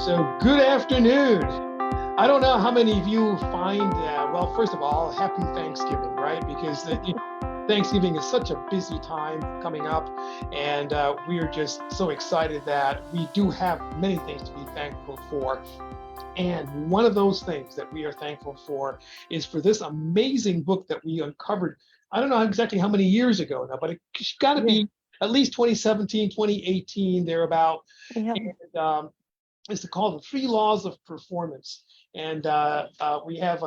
So good afternoon. I don't know how many of you find, well, first of all, happy Thanksgiving, right? Because Thanksgiving is such a busy time coming up, and we are just so excited that we do have many things to be thankful for. And one of those things that we are thankful for is for this amazing book that we uncovered. I don't know exactly how many years ago now, but it's got to be at least 2017, 2018, thereabout. Yeah. And it's called The Three Laws of Performance. And we have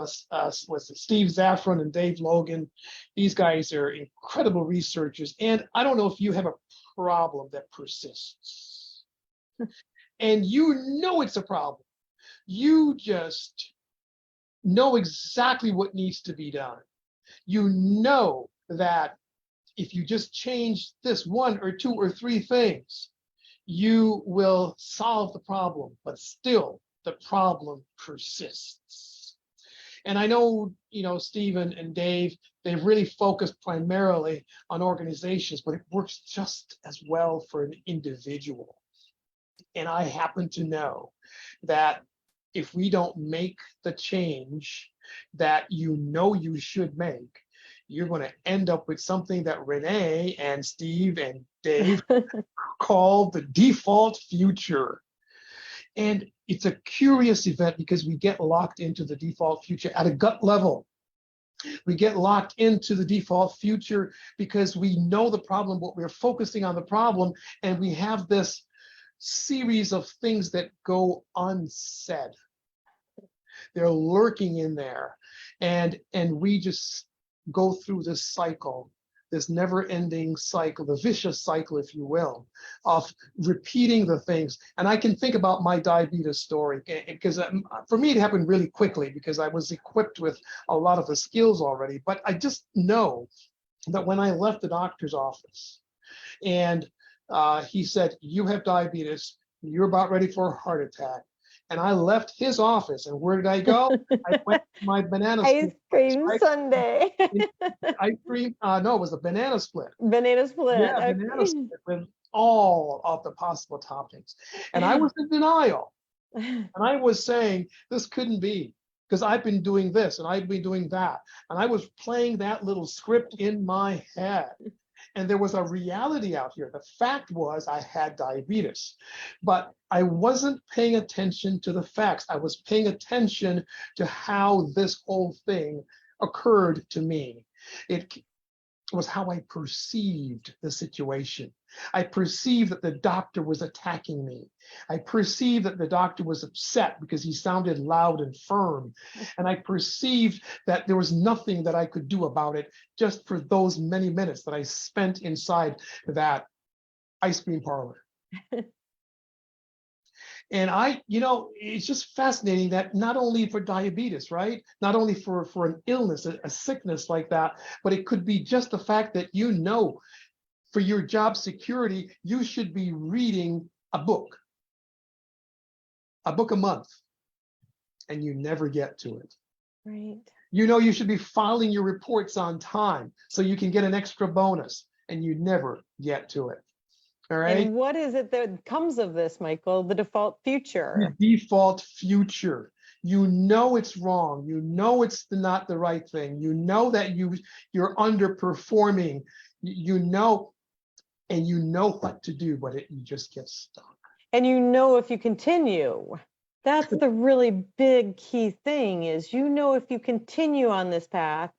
Steve Zaffron and Dave Logan. These guys are incredible researchers. And I don't know if you have a problem that persists. And you know it's a problem. You just know exactly what needs to be done. You know that if you just change this one or two or three things, you will solve the problem, but still the problem persists. And I know, Stephen and Dave, they've really focused primarily on organizations, but it works just as well for an individual. And I happen to know that if we don't make the change that you should make, you're going to end up with something that Renee and Steve and Dave called the default future. And it's a curious event because we get locked into the default future at a gut level. We get locked into the default future because we know the problem, but we're focusing on the problem, and we have this series of things that go unsaid. They're lurking in there, and we just go through this cycle, this never-ending cycle, the vicious cycle, if you will, of repeating the things. And I can think about my diabetes story, because for me it happened really quickly because I was equipped with a lot of the skills already. But I just know that when I left the doctor's office and he said, "You have diabetes, you're about ready for a heart attack." And I left his office, and where did I go? I went to my banana Ice cream split. Sunday. Ice cream? No, it was a banana split. Banana split. Yeah, Okay. banana split with all of the possible toppings. And I was in denial. And I was saying, this couldn't be, because I've been doing this and I've been doing that. And I was playing that little script in my head. And there was a reality out here. The fact was I had diabetes, but I wasn't paying attention to the facts. I was paying attention to how this whole thing occurred to me. It was how I perceived the situation. I perceived that the doctor was attacking me. I perceived that the doctor was upset because he sounded loud and firm. And I perceived that there was nothing that I could do about it just for those many minutes that I spent inside that ice cream parlor. And it's just fascinating that not only for diabetes, right? Not only for an illness, a sickness like that, but it could be just the fact that for your job security, you should be reading a book a month, and you never get to it. Right. You should be filing your reports on time so you can get an extra bonus, and you never get to it. All right. And what is it that comes of this, Michael? The default future. The default future. You know it's wrong. You know it's not the right thing. You know that you're underperforming. You know what to do, but you just get stuck. And if you continue, that's the really big key thing is, if you continue on this path,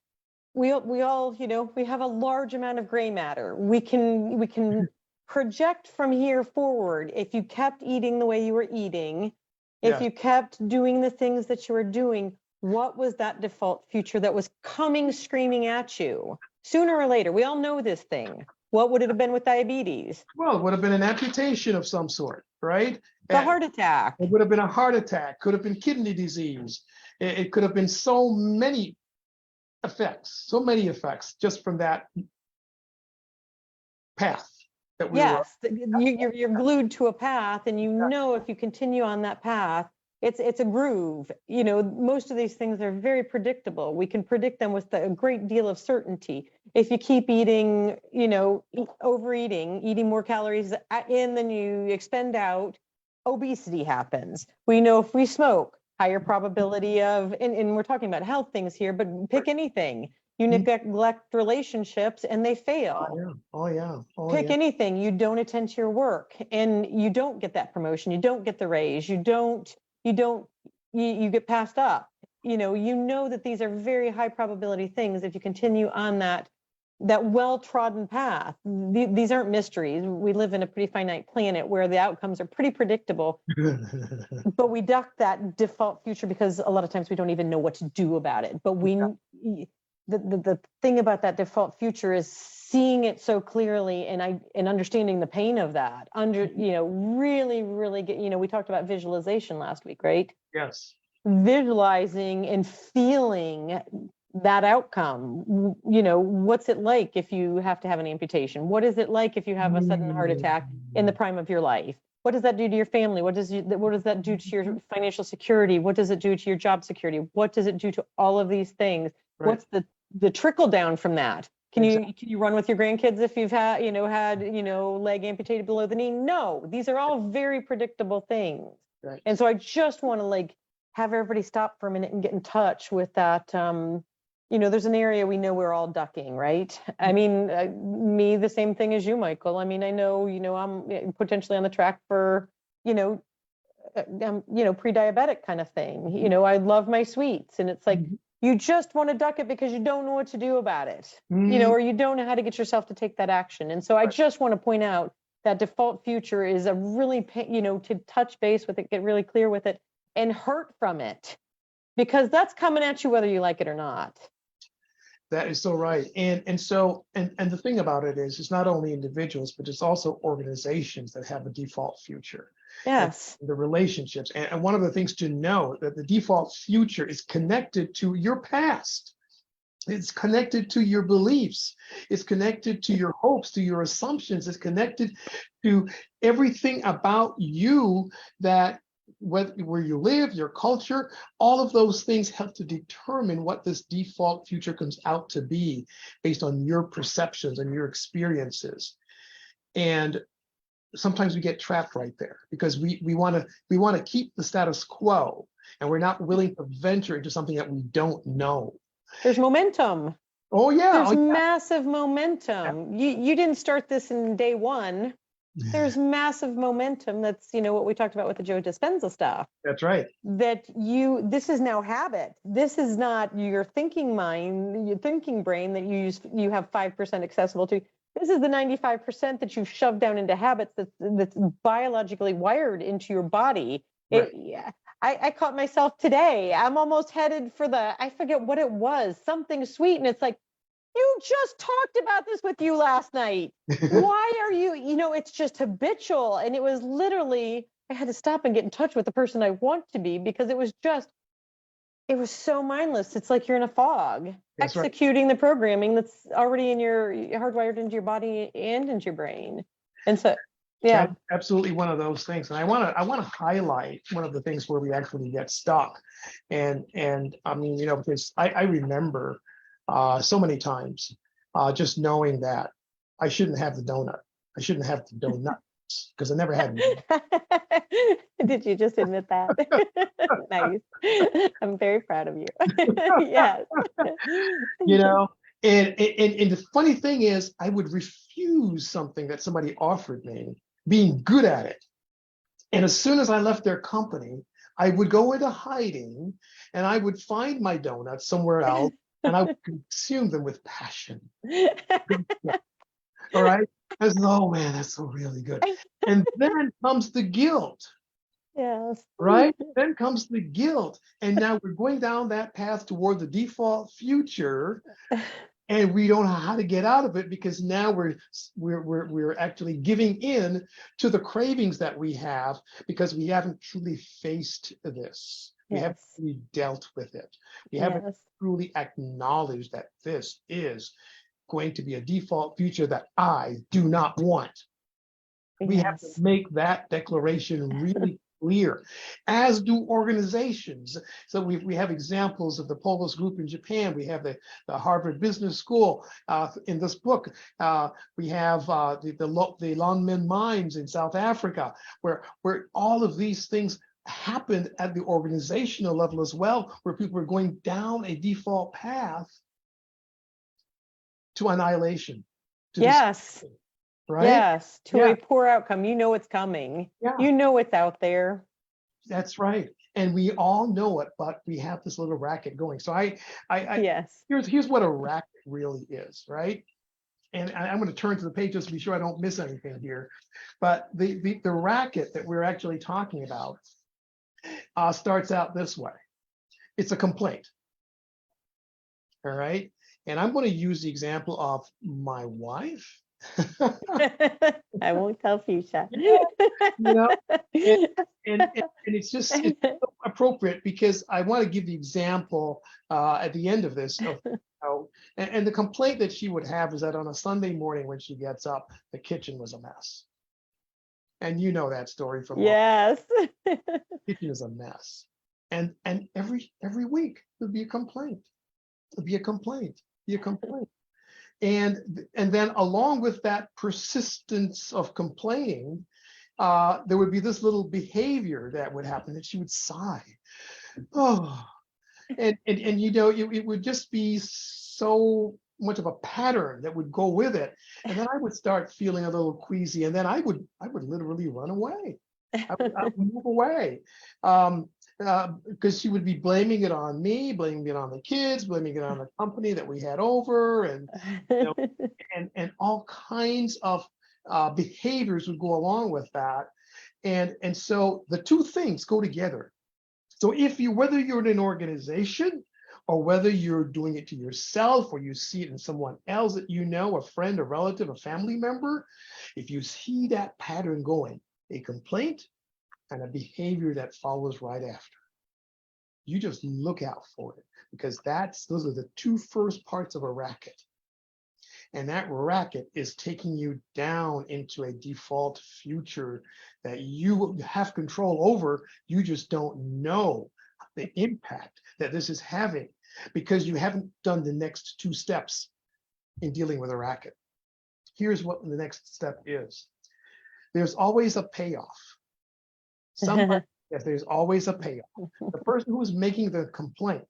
we all, we have a large amount of gray matter. We can project from here forward. If you kept eating the way you were eating, if you kept doing the things that you were doing, what was that default future that was coming screaming at you sooner or later? We all know this thing. What would it have been with diabetes? Well, it would have been an amputation of some sort, right? The heart attack. It would have been a heart attack, could have been kidney disease. It could have been so many effects just from that path that we were. You're glued to a path, and if you continue on that path, it's a groove. Most of these things are very predictable. We can predict them with a great deal of certainty. If you keep eating, overeating, eating more calories in than you expend out, obesity happens. We know if we smoke, higher probability of, and we're talking about health things here, but pick anything. You neglect relationships and they fail. Oh yeah. Oh yeah. Oh Pick yeah. anything, you don't attend to your work and you don't get that promotion, you don't get the raise, you get passed up. You know that these are very high probability things if you continue on that well-trodden path. These aren't mysteries. We live in a pretty finite planet where the outcomes are pretty predictable, but we duck that default future because a lot of times we don't even know what to do about it. But the thing about that default future is seeing it so clearly and understanding the pain of that. Really get, we talked about visualization last week, right? Yes. Visualizing and feeling that outcome. What's it like if you have to have an amputation? What is it like if you have a sudden heart attack in the prime of your life? What does that do to your family? What does that do to your financial security? What does it do to your job security? What does it do to all of these things? Right. What's the trickle down from that? Can you run with your grandkids if you've had leg amputated below the knee? No, these are all very predictable things. Right. And so I just want to have everybody stop for a minute and get in touch with that. There's an area we know we're all ducking, right? I mean, me, the same thing as you, Michael. I mean, I know, I'm potentially on the track for, pre-diabetic kind of thing. I love my sweets, and it's like, you just want to duck it because you don't know what to do about it, or you don't know how to get yourself to take that action. And so I just want to point out that default future is a really, to touch base with it, get really clear with it, and hurt from it, because that's coming at you whether you like it or not. That is so right. And the thing about it is, it's not only individuals, but it's also organizations that have a default future. Yes. And the relationships. And one of the things to know that the default future is connected to your past. It's connected to your beliefs. It's connected to your hopes, to your assumptions. It's connected to everything about you that where you live, your culture, all of those things help to determine what this default future comes out to be based on your perceptions and your experiences. And sometimes we get trapped right there because we want to keep the status quo, and we're not willing to venture into something that we don't know. There's momentum. Oh yeah. There's massive momentum. Yeah. You didn't start this in day one. There's massive momentum. That's, what we talked about with the Joe Dispenza stuff. That's right. This is now habit. This is not your thinking mind, your thinking brain that you have 5% accessible to. This is the 95% that you've shoved down into habits that's biologically wired into your body. Right. I caught myself today. I'm almost headed for I forget what it was, something sweet. And it's like, you just talked about this with you last night. Why are you, it's just habitual. And it was literally, I had to stop and get in touch with the person I want to be, because it was so mindless. It's like you're in a fog, that's executing the programming that's already hardwired into your body and into your brain. And so, yeah. That's absolutely one of those things. And I want to highlight one of the things where we actually get stuck. And I mean, because I remember so many times just knowing that I shouldn't have the donut. I shouldn't have the donuts because I never had them. Did you just admit that? Nice. I'm very proud of you. Yes. And the funny thing is, I would refuse something that somebody offered me, being good at it. And as soon as I left their company, I would go into hiding and I would find my donuts somewhere else. And I would consume them with passion. All right. I was, oh man, that's so really good. And then comes the guilt. Yes. Right? Then comes the guilt. And now we're going down that path toward the default future. And we don't know how to get out of it, because now we're actually giving in to the cravings that we have, because we haven't truly faced this. We haven't really dealt with it. We haven't truly acknowledged that this is going to be a default future that I do not want. We have to make that declaration really clear, as do organizations. So we have examples of the Polis Group in Japan. We have the Harvard Business School in this book. We have the Lonmin Mines in South Africa, where all of these things happened at the organizational level as well, where people were going down a default path to annihilation. To Yes. right? Yes, to Yeah. a poor outcome. You know it's coming. Yeah. You know it's out there. That's right. And we all know it, but we have this little racket going. So Yes. here's what a racket really is, right? And I'm going to turn to the page just to be sure I don't miss anything here. But the racket that we're actually talking about starts out this way. It's a complaint. All right. And I'm going to use the example of my wife. I won't tell Fuchsia. You know, and it's just it's so appropriate because I want to give the example at the end of this of, and the complaint that she would have is that on a Sunday morning when she gets up, the kitchen was a mess. And you know that story from Yes. the kitchen is a mess. And every week there'd be a complaint. There'd be a complaint. Be a complaint. And then along with that persistence of complaining, there would be this little behavior that would happen, that she would sigh. Oh, and you know, it would just be so much of a pattern that would go with it. And then I would start feeling a little queasy, and then I would literally run away. I would move away. Because she would be blaming it on me, blaming it on the kids, blaming it on the company that we had over, and you know, and all kinds of behaviors would go along with that. And so the two things go together. So whether you're in an organization or whether you're doing it to yourself or you see it in someone else that you know, a friend, a relative, a family member, if you see that pattern going, a complaint and a behavior that follows right after, you just look out for it, because those are the two first parts of a racket. And that racket is taking you down into a default future that you have control over. You just don't know the impact that this is having because you haven't done the next two steps in dealing with a racket. Here's what the next step is. There's always a payoff. Yes, there's always a payoff. The person who is making the complaint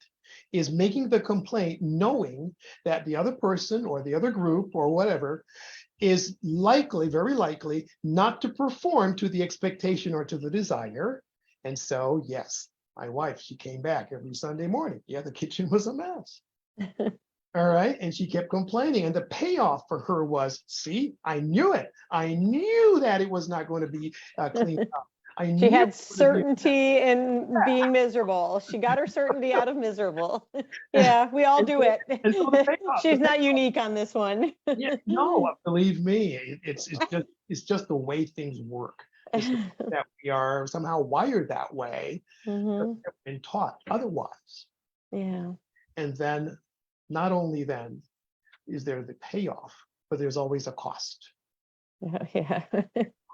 is making the complaint knowing that the other person or the other group or whatever is likely, very likely, not to perform to the expectation or to the desire. And so, yes, my wife, she came back every Sunday morning. Yeah, the kitchen was a mess. All right. And she kept complaining. And the payoff for her was, see, I knew it. I knew that it was not going to be cleaned up. She had certainty in being miserable. She got her certainty out of miserable. Yeah, we all do it. She's not unique on this one. Yeah, no, believe me, it's just the way things work. It's that we are somehow wired that way, but have been taught otherwise. Yeah. And then, not only then is there the payoff, but there's always a cost. Yeah.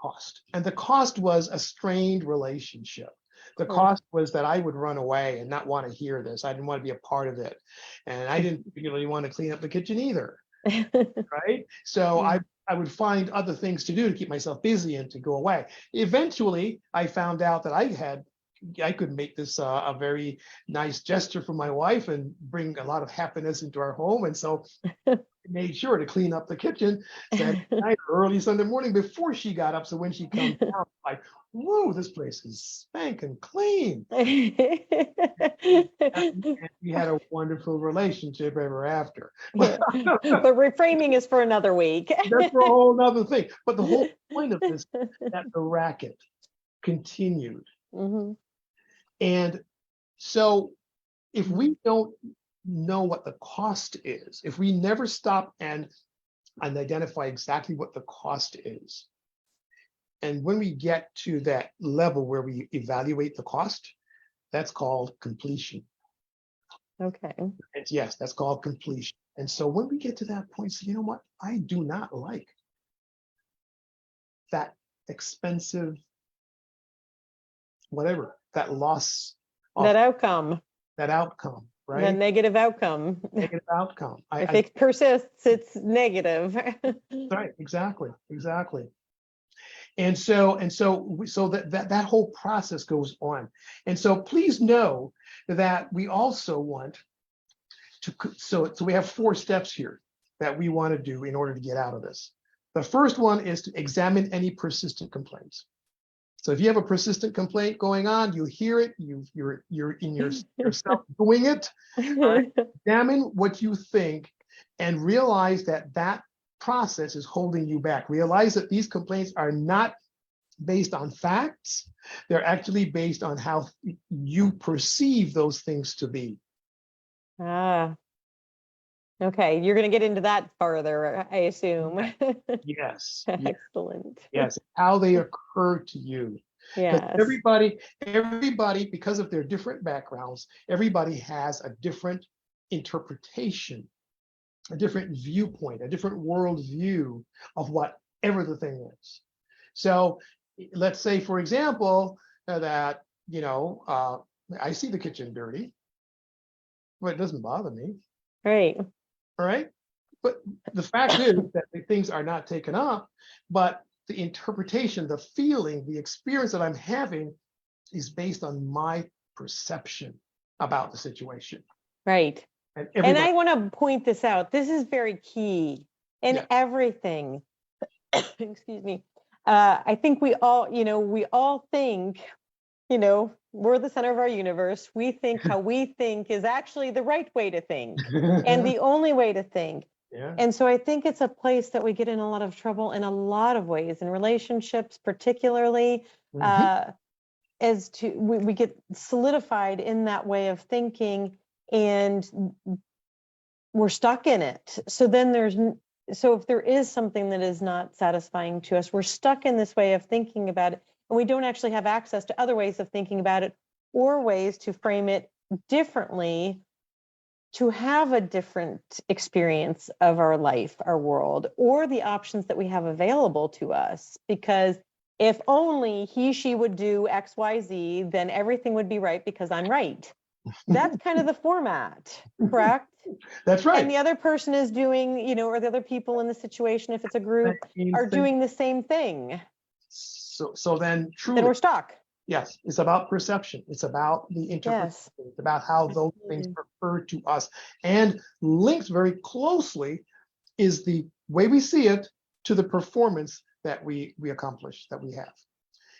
Cost. And the cost was a strained relationship. The cost was that I would run away and not want to hear this. I didn't want to be a part of it. And I didn't really want to clean up the kitchen either. Right? So I would find other things to do to keep myself busy and to go away. Eventually, I found out that I could make this a very nice gesture for my wife and bring a lot of happiness into our home. And so I made sure to clean up the kitchen Saturday night or early Sunday morning before she got up. So when she comes down, like, whoa, this place is spanking clean. And we had a wonderful relationship ever after. But reframing is for another week. That's for a whole nother thing. But the whole point of this, that the racket continued. And so if we don't know what the cost is, if we never stop and identify exactly what the cost is, and when we get to that level where we evaluate the cost, that's called completion. Okay. Yes, that's called completion. And so when we get to that point, so you know what? I do not like that expensive whatever, that loss of That outcome, that outcome, that right? negative outcome. Negative outcome. If it persists, it's negative. Right, exactly, exactly. So that whole process goes on. And so please know that we also want to, so we have 4 steps here that we want to do in order to get out of this. The first one is to examine any persistent complaints. So if you have a persistent complaint going on, you hear it, you're in yourself doing it, right? Examine what you think and realize that that process is holding you back. Realize that these complaints are not based on facts. They're actually based on how you perceive those things to be. Ah, okay. You're going to get into that further, I assume. Yes. Excellent. Yes. How they occur to you. Because Yes. everybody, because of their different backgrounds, everybody has a different interpretation, a different viewpoint, a different worldview of whatever the thing is. So let's say, for example, that, I see the kitchen dirty, but it doesn't bother me. Right. All right. But the fact is that the things are not taken up, but the interpretation, the feeling, the experience that I'm having is based on my perception about the situation. Right. And I want to point this out. This is very key in everything. Excuse me. I think we all think, we're the center of our universe. We think how we think is actually the right way to think and the only way to think. Yeah. And so I think it's a place that we get in a lot of trouble in a lot of ways, in relationships, particularly, as to we get solidified in that way of thinking and we're stuck in it. So then so if there is something that is not satisfying to us, we're stuck in this way of thinking about it, and we don't actually have access to other ways of thinking about it or ways to frame it differently, to have a different experience of our life, our world, or the options that we have available to us. Because if only he, she would do X, Y, Z, then everything would be right because I'm right. That's kind of the format, correct? That's right. And the other person is doing, or the other people in the situation, if it's a group, are doing the same thing. So then truly, then we're stuck. Yes, it's about perception. It's about the interpretation. Yes. It's about how those things refer to us. And linked very closely is the way we see it to the performance that we accomplish, that we have.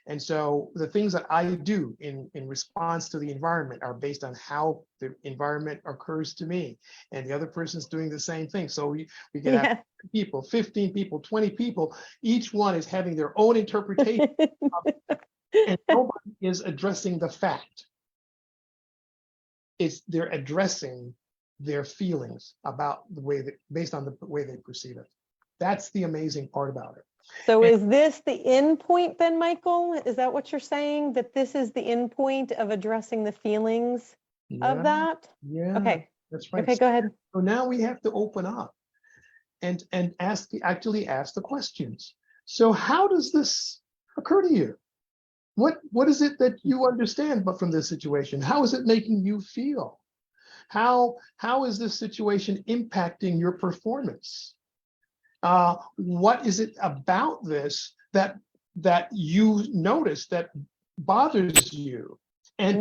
And so the things that I do in response to the environment are based on how the environment occurs to me. And the other person's doing the same thing. So we can have people, 15 people, 20 people. Each one is having their own interpretation of it. And nobody is addressing the fact. They're addressing their feelings about the way based on the way they perceive it. That's the amazing part about it. So is this the end point then, Michael? Is that what you're saying? That this is the end point of addressing the feelings of that? Yeah. Okay. That's right. Okay, go ahead. So now we have to open up and actually ask the questions. So how does this occur to you? What is it that you understand but from this situation? How is it making you feel? How is this situation impacting your performance? What is it about this that you notice that bothers you? And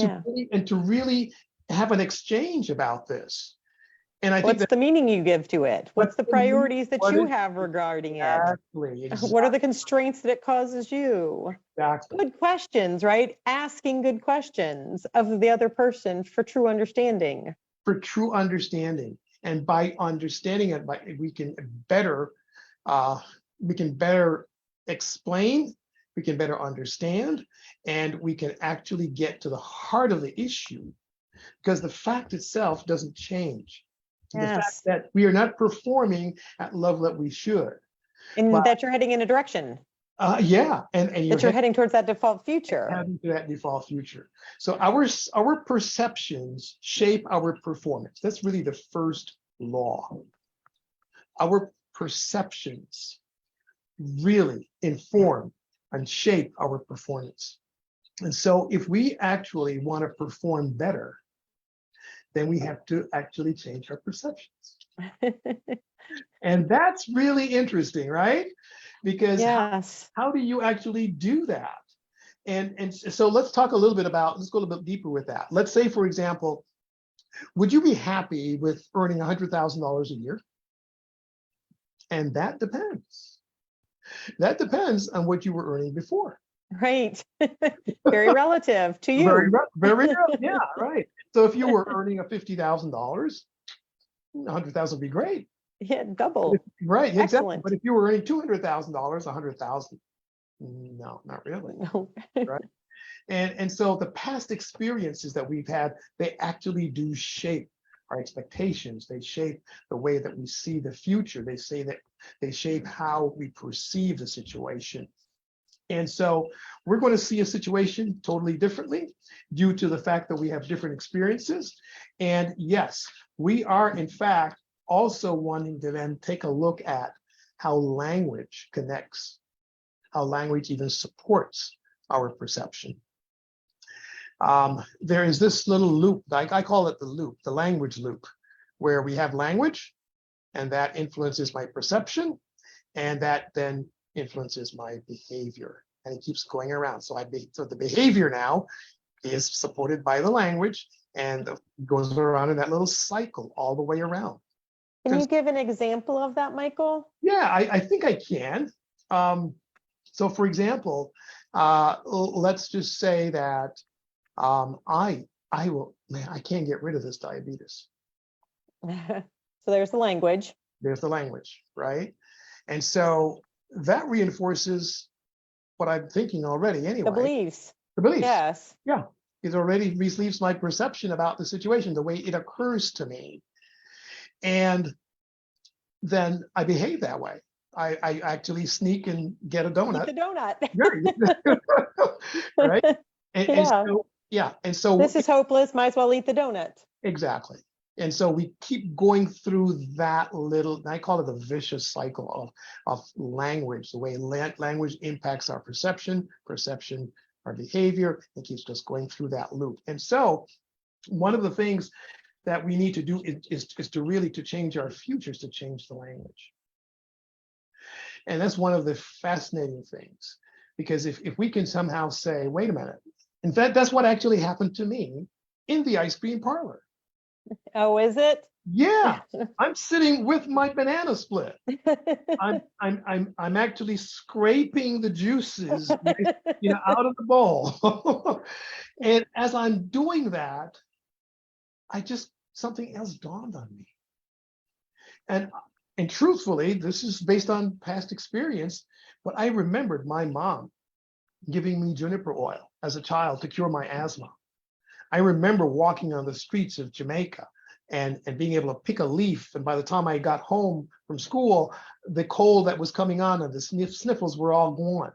to really have an exchange about this. And I think what's the meaning you give to it? What's the priorities that you have regarding it? What are the constraints that it causes you? Exactly. Good questions, right? Asking good questions of the other person for true understanding. For true understanding. And by understanding it, we can better explain, we can better understand, and we can actually get to the heart of the issue, because the fact itself doesn't change. Yes. The fact that we are not performing at the level that we should. And that you're heading in a direction. Yeah. And you're heading towards that default future. Heading to that default future. So our perceptions shape our performance. That's really the first law. Our perceptions really inform and shape our performance. And so if we actually want to perform better, then we have to actually change our perceptions. And that's really interesting, right? Because Yes. how do you actually do that? And so let's talk a little bit about, let's go a little bit deeper with that. Let's say, for example, would you be happy with earning $100,000 a year? And that depends. That depends on what you were earning before. Right. Very relative to Very, you. very, yeah, right. So if you were earning a $50,000, 100,000 would be great. Yeah, double. Right, exactly. Excellent. But if you were earning $200,000, 100,000, no, not really. No. Right. And so the past experiences that we've had, they actually do shape our expectations. They shape the way that we see the future. They say that they shape how we perceive the situation. And so we're going to see a situation totally differently due to the fact that we have different experiences. And yes, we are in fact also wanting to then take a look at how language connects, how language even supports our perception. There is this little loop, I call it the loop, the language loop, where we have language and that influences my perception and that then influences my behavior. And it keeps going around. So the behavior now is supported by the language and goes around in that little cycle all the way around. Can you give an example of that, Michael? Yeah, I think I can. So for example, let's just say that I will, man, I can't get rid of this diabetes. So there's the language. There's the language, right? And so that reinforces what I'm thinking already anyway. The beliefs. The beliefs. Yes. Yeah. It already relieves my perception about the situation, the way it occurs to me. And then I behave that way. I actually sneak and get a donut. Eat the donut. Right. And, Yeah. and so, yeah. And so This is hopeless. Might as well eat the donut. exactly. And so we keep going through that little, I call it the vicious cycle of language, the way language impacts our perception, our behavior. It keeps just going through that loop. And so one of the things that we need to do is to really to change our futures, to change the language. And that's one of the fascinating things, because if we can somehow say, wait a minute, in fact, that's what actually happened to me in the ice cream parlor. Oh, is it? Yeah, I'm sitting with my banana split. I'm actually scraping the juices, out of the bowl. And as I'm doing that, something else dawned on me. And truthfully, this is based on past experience, but I remembered my mom giving me juniper oil as a child to cure my asthma. I remember walking on the streets of Jamaica and being able to pick a leaf. And by the time I got home from school, the cold that was coming on and the sniffles were all gone.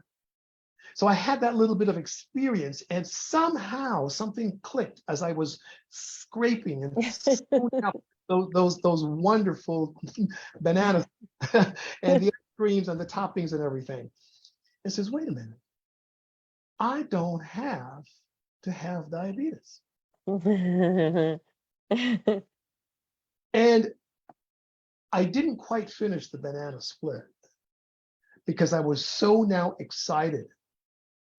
So I had that little bit of experience, and somehow something clicked as I was scraping and spooning out those wonderful bananas and the creams and the toppings and everything. It says, wait a minute, I don't have to have diabetes. And I didn't quite finish the banana split because I was so now excited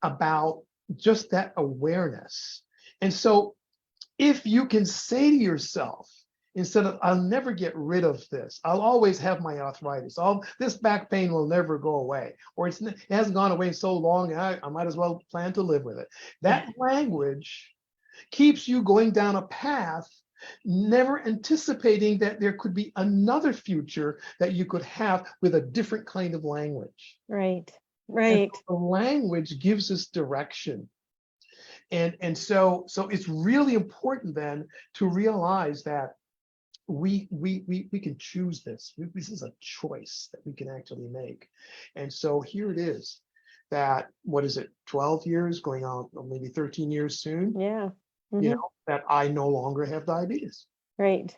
about just that awareness. And so if you can say to yourself, instead of, I'll never get rid of this, I'll always have my arthritis, this back pain will never go away, or it hasn't gone away so long, I might as well plan to live with it. That language keeps you going down a path, never anticipating that there could be another future that you could have with a different kind of language. Right. Right. So the language gives us direction. And so it's really important then to realize that we can choose this. This is a choice that we can actually make. And so here it is that, 12 years going on, or maybe 13 years soon? Yeah. Mm-hmm. That I no longer have diabetes. Right.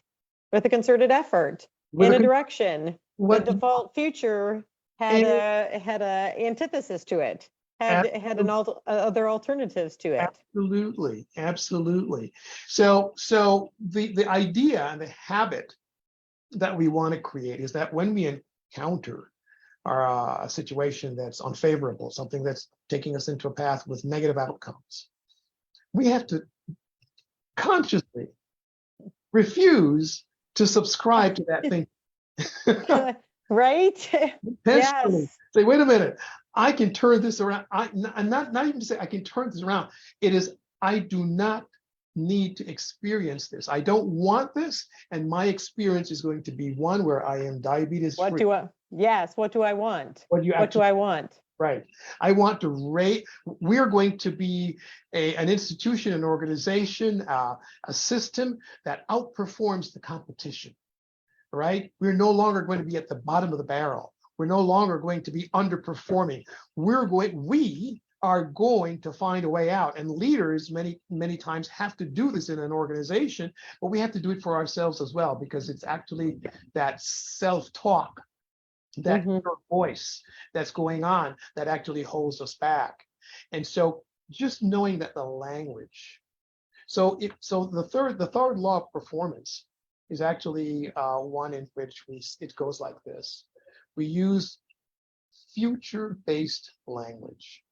With a concerted effort in a direction. The default future had a antithesis to it. had other alternatives to it. Absolutely, absolutely. So the idea and the habit that we want to create is that when we encounter a situation that's unfavorable, something that's taking us into a path with negative outcomes, we have to consciously refuse to subscribe to that thing. Right? Intentionally Yes. say, wait a minute, I can turn this around. I'm not even to say I can turn this around. It is, I do not need to experience this. I don't want this, and my experience is going to be one where I am diabetes free. What do I want? What do I want? Right. I want to rate. We're going to be an institution, an organization, a system that outperforms the competition. Right? We're no longer going to be at the bottom of the barrel. We're no longer going to be underperforming. We are going to find a way out. And leaders many times have to do this in an organization, but we have to do it for ourselves as well, because it's actually that self-talk, that inner voice that's going on that actually holds us back. And so just knowing that the language. So the third law of performance is actually one in which it goes like this. We use future-based language.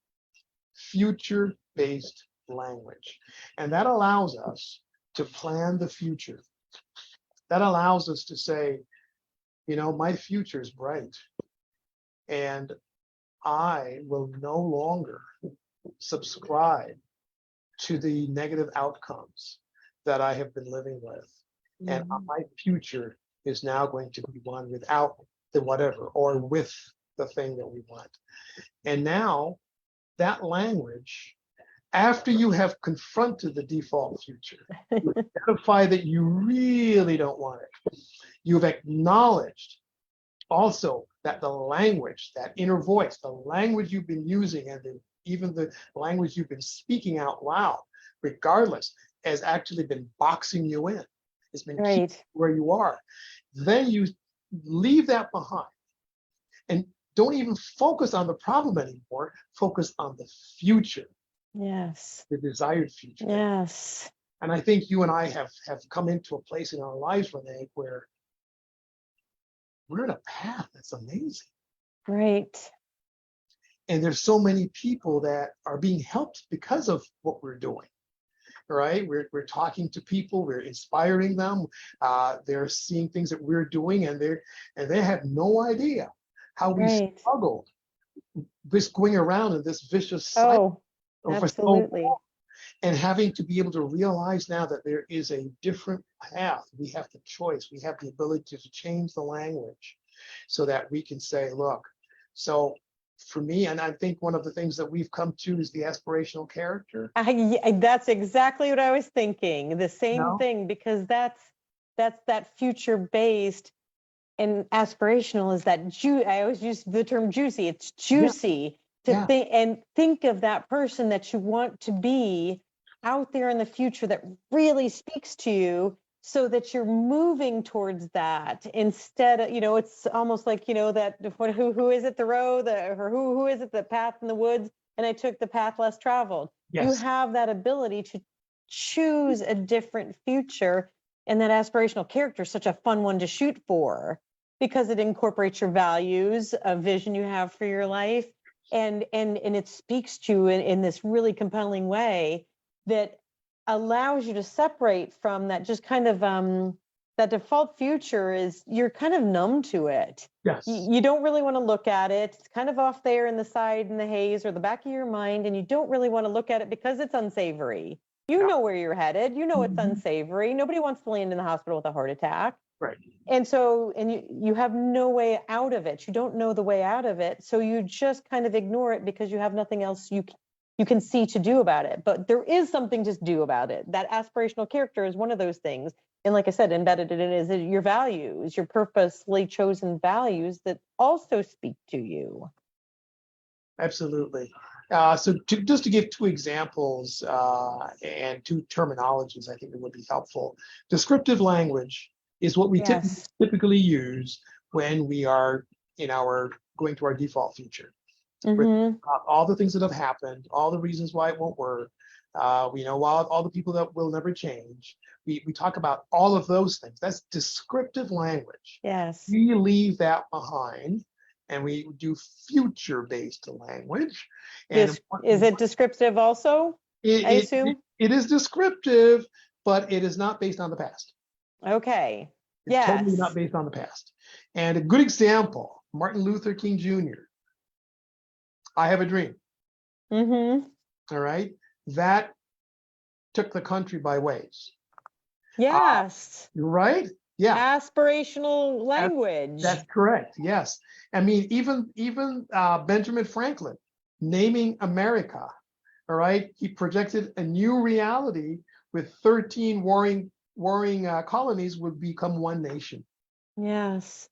Future-based language. And that allows us to plan the future. That allows us to say, my future is bright. And I will no longer subscribe to the negative outcomes that I have been living with. And my future is now going to be one without the whatever, or with the thing that we want. And now that language, after you have confronted the default future, you identify that you really don't want it. You've acknowledged also that the language, that inner voice, the language you've been using, and even the language you've been speaking out loud, regardless, has actually been boxing you in. It's been keeping where you are. Then you leave that behind and don't even focus on the problem anymore. Focus on the future. Yes. The desired future. Yes. And I think you and I have come into a place in our lives, Renee, where we're in a path that's amazing. Right. And there's so many people that are being helped because of what we're doing. Right? We're talking to people, we're inspiring them. They're seeing things that we're doing, and they have no idea how we struggled just going around in this vicious cycle. Absolutely. And having to be able to realize now that there is a different path. We have the choice. We have the ability to change the language so that we can say, look, so for me, and I think one of the things that we've come to is the aspirational character. That's exactly what I was thinking. The same thing, because that's that future-based, and aspirational is that I always use the term juicy. It's juicy to think of that person that you want to be out there in the future that really speaks to you, so that you're moving towards that instead of, it's almost like, that who is it, the road, or who is it, the path in the woods, and I took the path less traveled. You have that ability to choose a different future, and that aspirational character is such a fun one to shoot for, because it incorporates your values, a vision you have for your life, and it speaks to you in this really compelling way that allows you to separate from that just kind of that default future. Is you're kind of numb to it. Yes. You don't really want to look at it. It's kind of off there in the side, in the haze, or the back of your mind, and you don't really want to look at it because it's unsavory. You know where you're headed. It's unsavory. Nobody wants to land in the hospital with a heart attack. Right. And so, you have no way out of it. You don't know the way out of it. So you just kind of ignore it because you have nothing else you can see to do about it. But there is something to do about it. That aspirational character is one of those things. And like I said, embedded in it is your values, your purposely chosen values that also speak to you. Absolutely. So just to give two examples and two terminologies, I think it would be helpful. Descriptive language is what we typically use when we are going to our default future. Mhm. All the things that have happened, all the reasons why it won't work. We know all the people that will never change. We talk about all of those things. That's descriptive language. Yes. We leave that behind and we do future-based language. And Is it descriptive also? I assume. it is descriptive, but it is not based on the past. Okay. It's totally not Yes. based on the past. And a good example, Martin Luther King Jr., I have a dream. Mhm. All right. That took the country by waves. Yes. Right? Yeah. Aspirational language. That's correct. Yes. I mean, even Benjamin Franklin naming America. All right. He projected a new reality with 13 warring colonies would become one nation. Yes.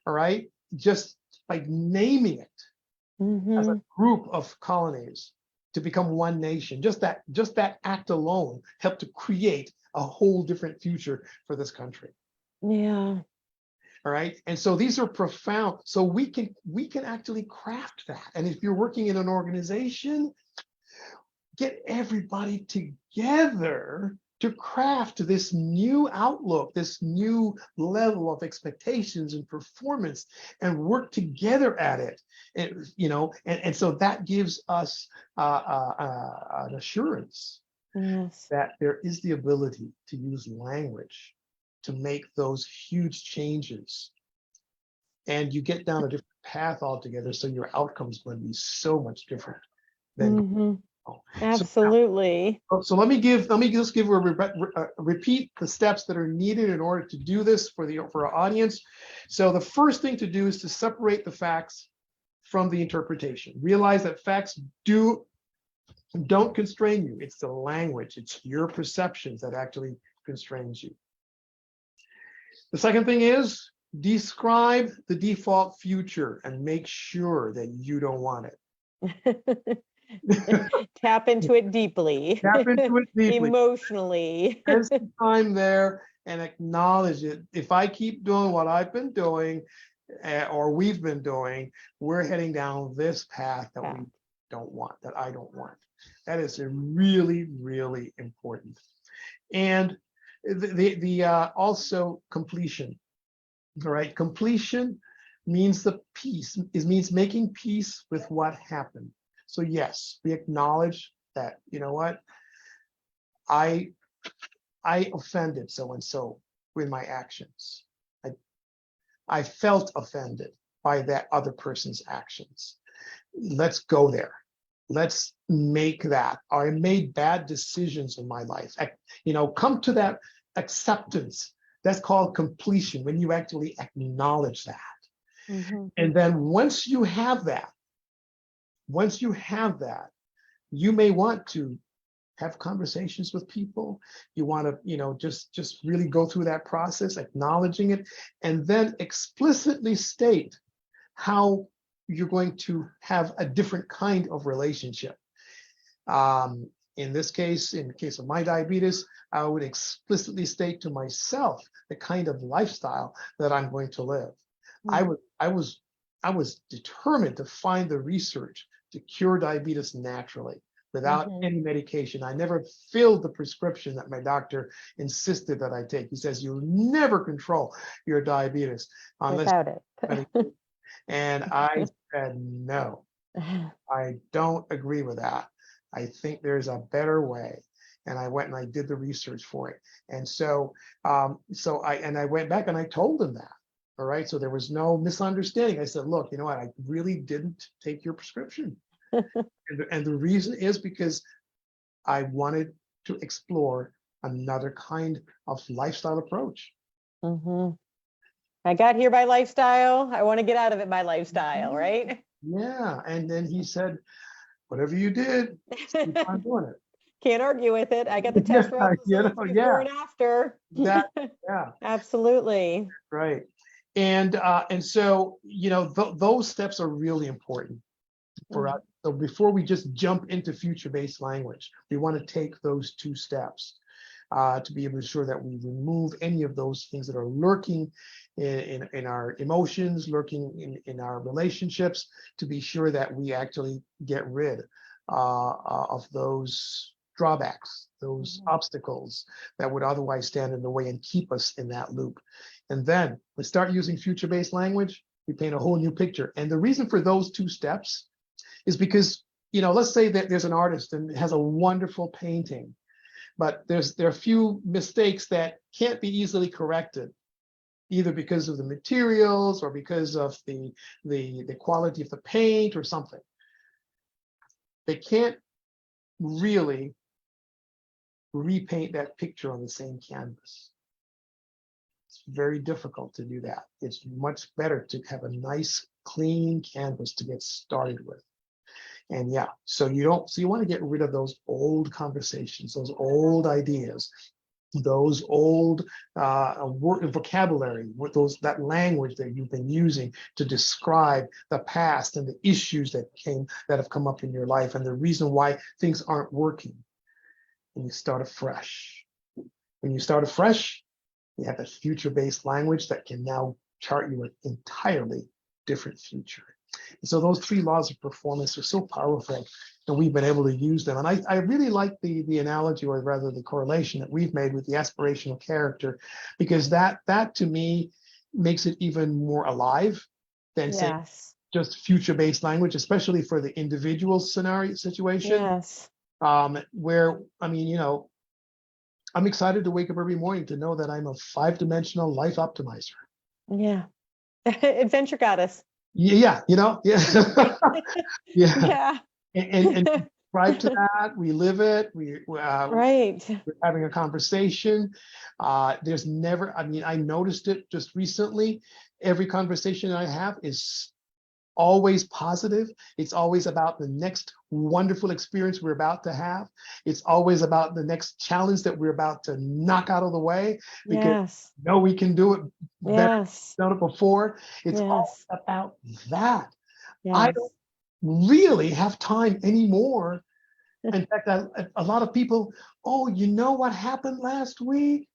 All right. Just by naming it as a Mhm. group of colonies to become one nation, just that act alone helped to create a whole different future for this country. Yeah. All right. And so these are profound. So we can actually craft that. And if you're working in an organization, get everybody together to craft this new outlook, this new level of expectations and performance, and work together at it. And, and so that gives us an assurance Yes. that there is the ability to use language to make those huge changes. And you get down a different path altogether. So your outcome is going to be so much different than. Mhm. So, Absolutely. so let me just give repeat the steps that are needed in order to do this for our audience. So the first thing to do is to separate the facts from the interpretation. Realize that facts don't constrain you. It's the language, it's your perceptions that actually constrains you. The second thing is describe the default future and make sure that you don't want it. Tap into it deeply. Tap into it deeply. Emotionally. Spend some time there and acknowledge it. If I keep doing what I've been doing, or we've been doing, we're heading down this path that we don't want, that I don't want. That is really, really important. And the also completion. All right, completion means the peace. It means making peace with what happened. So yes, we acknowledge that, you know what, I offended so and so with my actions. I felt offended by that other person's actions. Let's go there. Let's make that. I made bad decisions in my life. Come to that acceptance. That's called completion, when you actually acknowledge that. Mm-hmm. And then once you have that, you may want to have conversations with people. You want to, just really go through that process, acknowledging it, and then explicitly state how you're going to have a different kind of relationship. In this case, in the case of my diabetes, I would explicitly state to myself the kind of lifestyle that I'm going to live. Mm-hmm. I was determined to find the research to cure diabetes naturally without any medication. I never filled the prescription that my doctor insisted that I take. He says, you'll never control your diabetes unless without it. And I said, no, I don't agree with that. I think there's a better way. And I went and I did the research for it. And so I went back and I told him that. All right. So there was no misunderstanding. I said, look, you know what? I really didn't take your prescription. And the reason is because I wanted to explore another kind of lifestyle approach. Mm-hmm. I got here by lifestyle. I want to get out of it by lifestyle, right? Yeah. And then he said, whatever you did, keep on doing it. Can't argue with it. I got the test results before and after. Yeah. Absolutely. Right. And so, those steps are really important for us. So before we just jump into future-based language, we want to take those two steps. to be able to ensure that we remove any of those things that are lurking in our emotions, lurking in our relationships, to be sure that we actually get rid of those drawbacks, those obstacles that would otherwise stand in the way and keep us in that loop. And then we start using future-based language, we paint a whole new picture. And the reason for those two steps is because, let's say that there's an artist and has a wonderful painting, but there are a few mistakes that can't be easily corrected, either because of the materials or because of the quality of the paint or something. They can't really repaint that picture on the same canvas. It's very difficult to do that. It's much better to have a nice, clean canvas to get started with. And yeah, so you want to get rid of those old conversations, those old ideas, those old vocabulary, that language that you've been using to describe the past and the issues that have come up in your life and the reason why things aren't working. And you start afresh. When you start afresh, you have a future-based language that can now chart you an entirely different future. And so those 3 laws of performance are so powerful, and we've been able to use them. And I really like the analogy, or rather the correlation that we've made with the aspirational character, because that to me makes it even more alive than saying just future-based language, especially for the individual scenario situation. Yes. Where, I'm excited to wake up every morning to know that I'm a 5-dimensional life optimizer. Yeah. Adventure goddess. Yeah. Yeah. Yeah. And subscribe to that. We live it. Right. We're having a conversation. There's never, I noticed it just recently. Every conversation I have is always positive. It's always about the next wonderful experience we're about to have. It's always about the next challenge that we're about to knock out of the way, because we can do it better than done it before. It's all about that. I don't really have time anymore. In fact, a lot of people, you know what happened last week?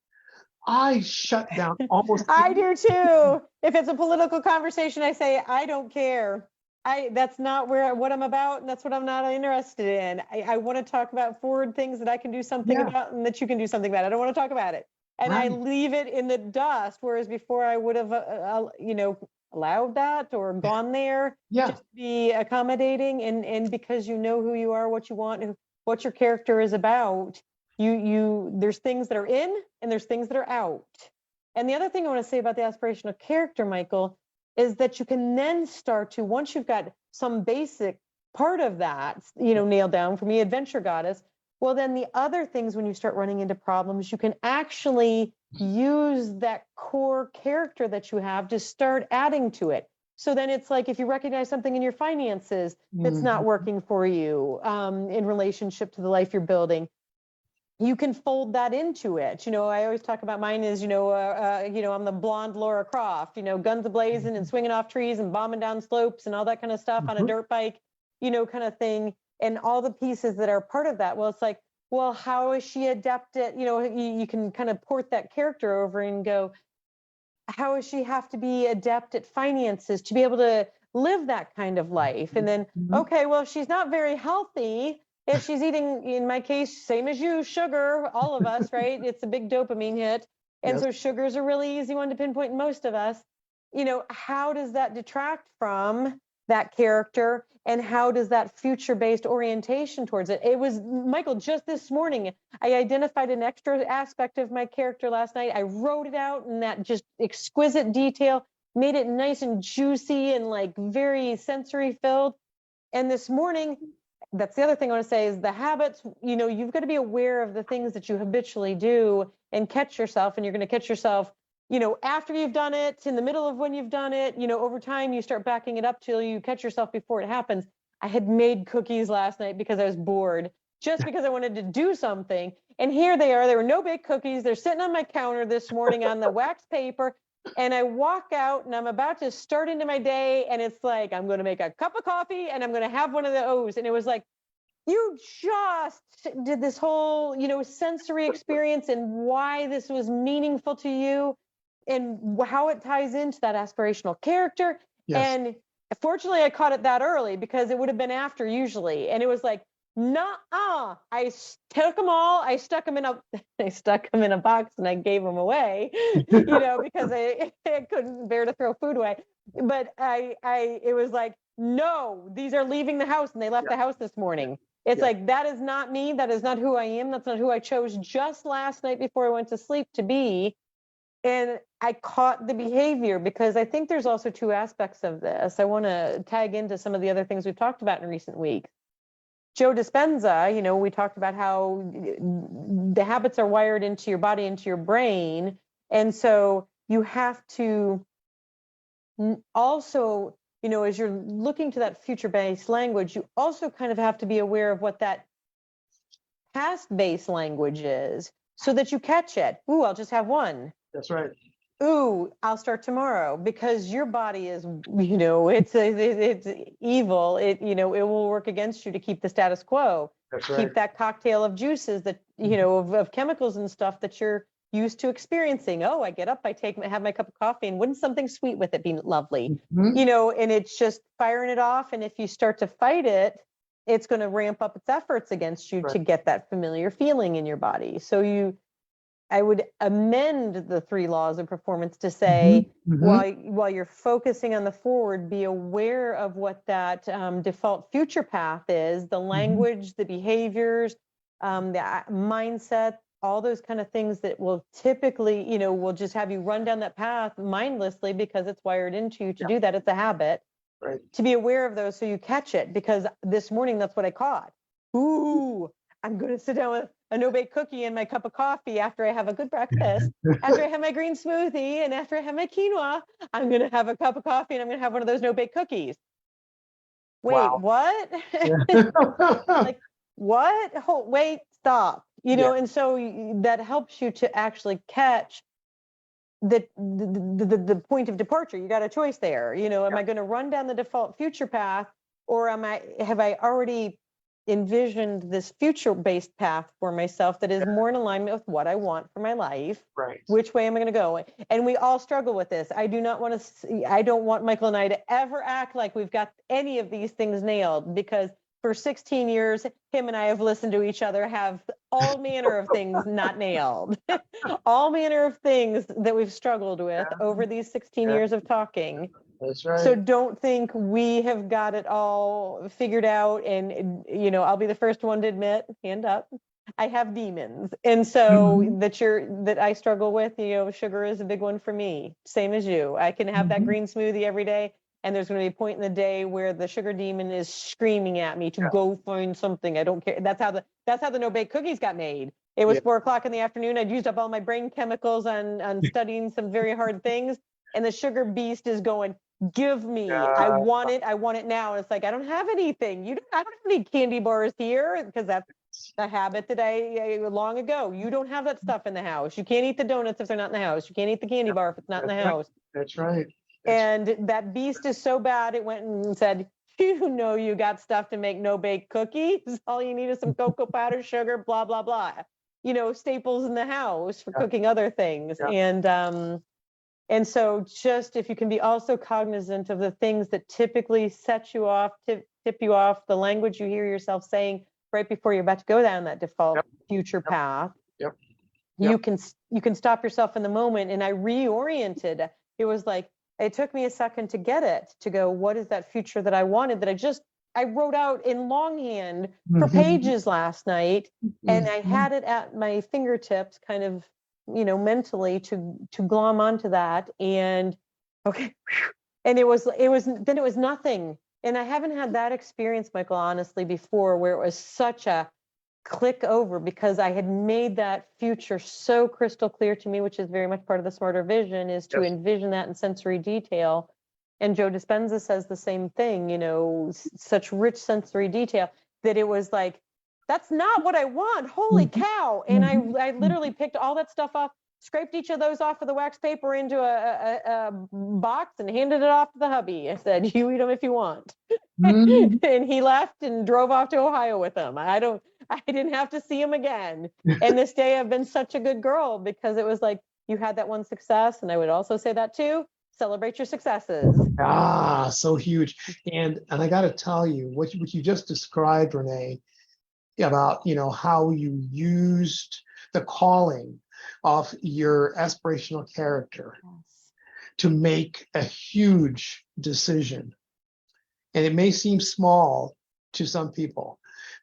I shut down almost. I do too. If it's a political conversation, I say, I don't care. That's not what I'm about, and that's what I'm not interested in. I want to talk about forward things that I can do something about and that you can do something about. I don't want to talk about it. And I leave it in the dust, whereas before I would have, allowed that or gone there, just be accommodating. And because you know who you are, what you want, what your character is about, there's things that are in and there's things that are out. And the other thing I want to say about the aspirational character, Michael, is that you can then start to, once you've got some basic part of that, nailed down, for me, adventure goddess, well, then the other things, when you start running into problems, you can actually use that core character that you have to start adding to it. So then it's like, if you recognize something in your finances that's not working for you in relationship to the life you're building, you can fold that into it. I always talk about mine is, I'm the blonde Laura Croft, guns a-blazing and swinging off trees and bombing down slopes and all that kind of stuff on a dirt bike, kind of thing. And all the pieces that are part of that. Well, it's like, well, how is she adept at, you can kind of port that character over and go, how does she have to be adept at finances to be able to live that kind of life? And then, okay, well, she's not very healthy. If she's eating, in my case, same as you, sugar, all of us, right? It's a big dopamine hit. And so sugar is a really easy one to pinpoint in most of us. How does that detract from that character? And how does that future-based orientation towards it? It was, Michael, just this morning, I identified an extra aspect of my character last night. I wrote it out in that just exquisite detail, made it nice and juicy and like very sensory filled. And this morning, that's the other thing I want to say is the habits, you've got to be aware of the things that you habitually do and catch yourself. And you're going to catch yourself, after you've done it, in the middle of when you've done it, over time, you start backing it up till you catch yourself before it happens. I had made cookies last night because I was bored, just because I wanted to do something. And here they are. There were no baked cookies. They're sitting on my counter this morning on the wax paper. And I walk out and I'm about to start into my day. And it's like, I'm going to make a cup of coffee and I'm going to have one of those. And it was like, you just did this whole, sensory experience and why this was meaningful to you and how it ties into that aspirational character. Yes. And fortunately, I caught it that early because it would have been after usually. And it was like, nah, I took them all. I stuck them in a box and I gave them away, because I couldn't bear to throw food away. But it was like, no, these are leaving the house, and they left the house this morning. It's like, that is not me. That is not who I am. That's not who I chose just last night before I went to sleep to be. And I caught the behavior, because I think there's also two aspects of this. I want to tag into some of the other things we've talked about in recent weeks. Joe Dispenza, we talked about how the habits are wired into your body, into your brain. And so you have to also, as you're looking to that future-based language, you also kind of have to be aware of what that past-based language is so that you catch it. Ooh, I'll just have one. That's right. Ooh, I'll start tomorrow, because your body is, it's evil. It will work against you to keep the status quo. That's right. Keep that cocktail of juices that, of chemicals and stuff that you're used to experiencing. Oh, I get up, have my cup of coffee, and wouldn't something sweet with it be lovely? And it's just firing it off. And if you start to fight it, it's going to ramp up its efforts against you to get that familiar feeling in your body. So I would amend the 3 laws of performance to say, while you're focusing on the forward, be aware of what that default future path is, the language, the behaviors, the mindset, all those kind of things that will typically, will just have you run down that path mindlessly because it's wired into you to do that. It's a habit. Right. To be aware of those so you catch it, because this morning that's what I caught. Ooh, I'm going to sit down with a no-bake cookie and my cup of coffee after I have a good breakfast. After I have my green smoothie and after I have my quinoa, I'm going to have a cup of coffee and I'm going to have one of those no-bake cookies. Wait, what? Like, what? Wait, stop. And so that helps you to actually catch the point of departure. You got a choice there. Am I going to run down the default future path, or have I already envisioned this future-based path for myself that is more in alignment with what I want for my life? Right. Which way am I going to go? And we all struggle with this. I don't want Michael and I to ever act like we've got any of these things nailed, because for 16 years, him and I have listened to each other have all manner of things not nailed, all manner of things that we've struggled with over these 16 years of talking. That's right. So don't think we have got it all figured out. And, I'll be the first one to admit, hand up, I have demons. And so that I struggle with, sugar is a big one for me. Same as you. I can have that green smoothie every day, and there's going to be a point in the day where the sugar demon is screaming at me to go find something. I don't care. That's how the no-bake cookies got made. It was 4 o'clock in the afternoon. I'd used up all my brain chemicals on studying some very hard things. And the sugar beast is going, give me, I want it now. And it's like, I don't have anything. I don't have any candy bars here, because that's the habit that I long ago. You don't have that stuff in the house. You can't eat the donuts if they're not in the house. You can't eat the candy bar if it's not in the house. That's right. And that beast is so bad, it went and said, you got stuff to make no-bake cookies. All you need is some cocoa powder, sugar, blah, blah, blah. Staples in the house for cooking other things. And so just if you can be also cognizant of the things that typically set you off, tip you off, the language you hear yourself saying right before you're about to go down that default future path. You can stop yourself in the moment. And I reoriented. It was like, it took me a second to get it, to go, what is that future that I wanted, that I wrote out in longhand for pages last night. And I had it at my fingertips, kind of, mentally to glom onto that. And and it was nothing. And I haven't had that experience, Michael, honestly, before, where it was such a click over, because I had made that future so crystal clear to me, which is very much part of the smarter vision, is to envision that in sensory detail. And Joe Dispenza says the same thing, such rich sensory detail, that it was like, that's not what I want. Holy cow. And I literally picked all that stuff off scraped each of those off of the wax paper into a box and handed it off to the hubby. I said, you eat them if you want. Mhm. And he left and drove off to Ohio with them. I didn't have to see him again. And this day I've been such a good girl because it was like, you had that one success. And I would also say that too, celebrate your successes. Ah, so huge. And I got to tell you, what you just described, Renee, about, how you used the calling of your aspirational character to make a huge decision. And it may seem small to some people,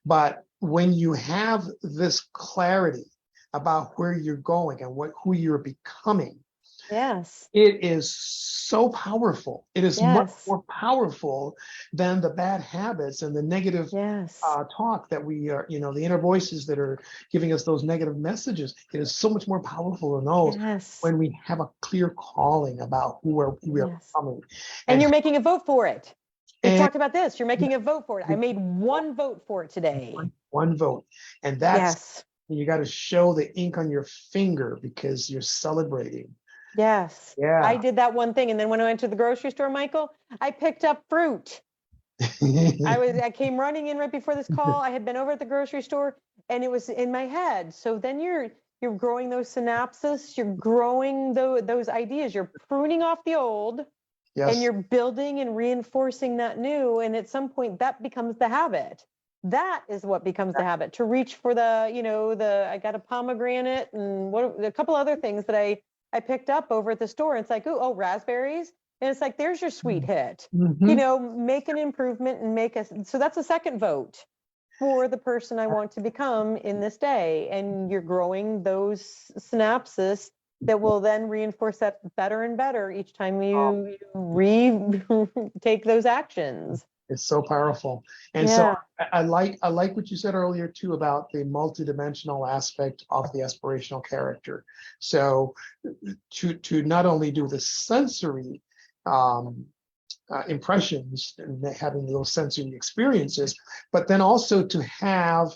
but when you have this clarity about where you're going and who you're becoming, Yes. it is so powerful. It is much Yes. more powerful than the bad habits and the negative Yes. talk that we are, the inner voices that are giving us those negative messages. It is so much more powerful than those Yes. when we have a clear calling about who we are Yes. becoming. And you're making a vote for it. We've and talked about this. You're making a vote for it. I made one vote for it today. one vote. And that's, Yes. you got to show the ink on your finger because you're celebrating. Yes. Yeah. I did that one thing. And then when I went to the grocery store, Michael, I picked up fruit. I came running in right before this call. I had been over at the grocery store and it was in my head. So then you're growing those synapses, you're growing those ideas, you're pruning off the old. Yes. And you're building and reinforcing that new. And at some point that becomes the habit. That is what becomes the habit, to reach for I got a pomegranate and a couple other things that I picked up over at the store. It's like, oh, raspberries. And it's like, there's your sweet hit, make an improvement and so that's a second vote for the person I want to become in this day. And you're growing those synapses that will then reinforce that better and better each time you take those actions. It's so powerful. And so I like what you said earlier too about the multidimensional aspect of the aspirational character. So to not only do the sensory impressions and having those sensory experiences, but then also to have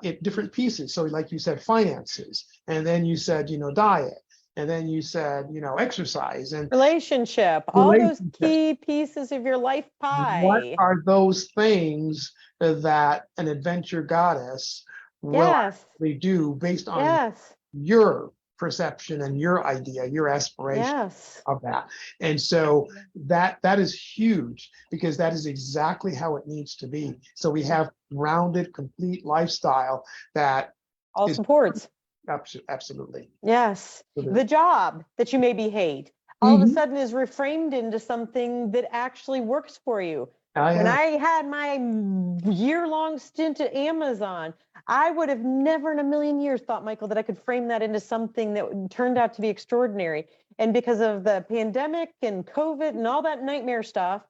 it different pieces. So like you said, finances, and then you said, diet, and then you said, exercise and relationship, all those key pieces of your life pie. What are those things that an adventure goddess will actually do based on your perception and your idea, your aspiration of that? And so that is huge, because that is exactly how it needs to be. So we have rounded, complete lifestyle that all supports. Absolutely. Yes. The job that you maybe hate all of a sudden is reframed into something that actually works for you. When I had my year-long stint at Amazon, I would have never in a million years thought, Michael, that I could frame that into something that turned out to be extraordinary. And because of the pandemic and COVID and all that nightmare stuff,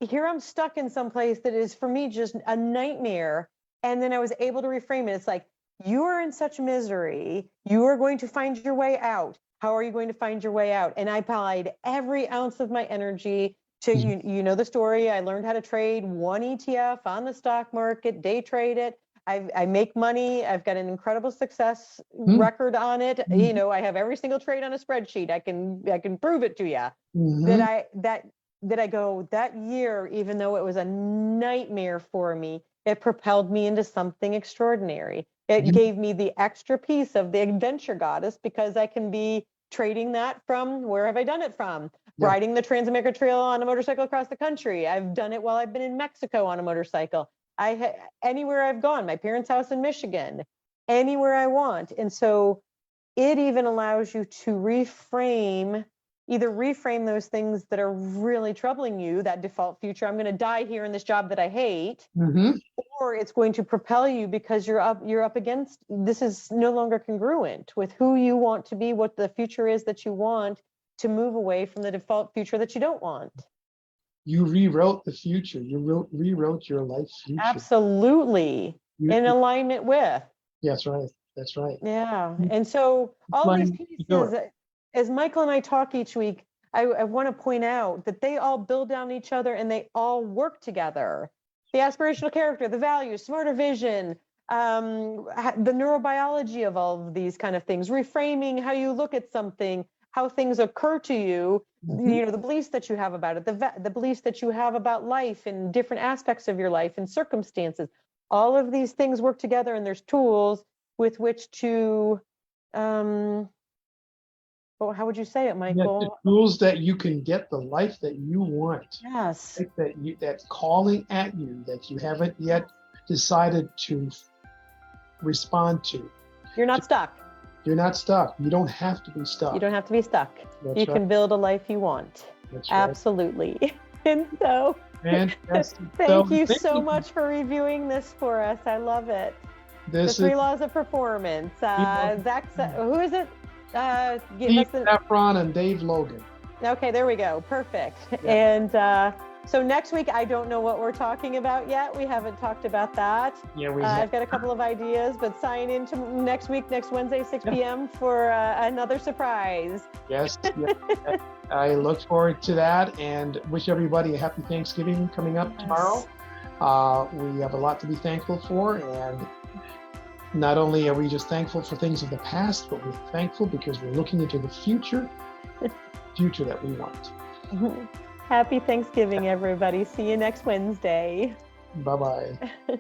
here I'm stuck in some place that is, for me, just a nightmare. And then I was able to reframe it. It's like, you are in such misery. You are going to find your way out. How are you going to find your way out? And I applied every ounce of my energy to, you know the story. I learned how to trade one ETF on the stock market, day trade it. I make money. I've got an incredible success record on it. I have every single trade on a spreadsheet. I can prove it to you that I go, that year, even though it was a nightmare for me, it propelled me into something extraordinary. It gave me the extra piece of the adventure goddess, because I can be trading that from, where have I done it from? Riding the Trans-America Trail on a motorcycle across the country. I've done it while I've been in Mexico on a motorcycle. Anywhere I've gone, my parents' house in Michigan, anywhere I want. And so it even allows you to reframe those things that are really troubling you, that default future, I'm going to die here in this job that I hate, or it's going to propel you because you're up against, this is no longer congruent with who you want to be, what the future is that you want, to move away from the default future that you don't want. You rewrote the future. You rewrote your life future. Absolutely. In alignment with. That's right. That's right. Yeah. And so all these pieces, as Michael and I talk each week, I want to point out that they all build on each other and they all work together. The aspirational character, the values, smarter vision, the neurobiology of all of these kind of things, reframing how you look at something, how things occur to you, you know, the beliefs that you have about it, the beliefs that you have about life and different aspects of your life and circumstances. All of these things work together, and there's tools with which to, well, how would you say it, Yeah, Michael? the tools that you can get the life that you want. Yes. Life that's calling at you that you haven't yet decided to respond to. You're not stuck. You're not stuck. You don't have to be stuck. You don't have to be stuck. That's You right. can build a life you want. That's right. Absolutely. And so, Fantastic. thank you so much for reviewing this for us. I love it. The This three is laws of performance. Zach, who is it? Steve Saffron and Dave Logan. Okay, there we go. Perfect. Yeah. And so next week, I don't know what we're talking about yet. We haven't talked about that. Yeah, I've got a couple of ideas, but sign in to next week, next Wednesday, 6 p.m. for another surprise. Yes. I look forward to that and wish everybody a happy Thanksgiving coming up tomorrow. We have a lot to be thankful for, and not only are we just thankful for things of the past, but we're thankful because we're looking into the future that we want. Happy Thanksgiving, everybody. See you next Wednesday. Bye-bye.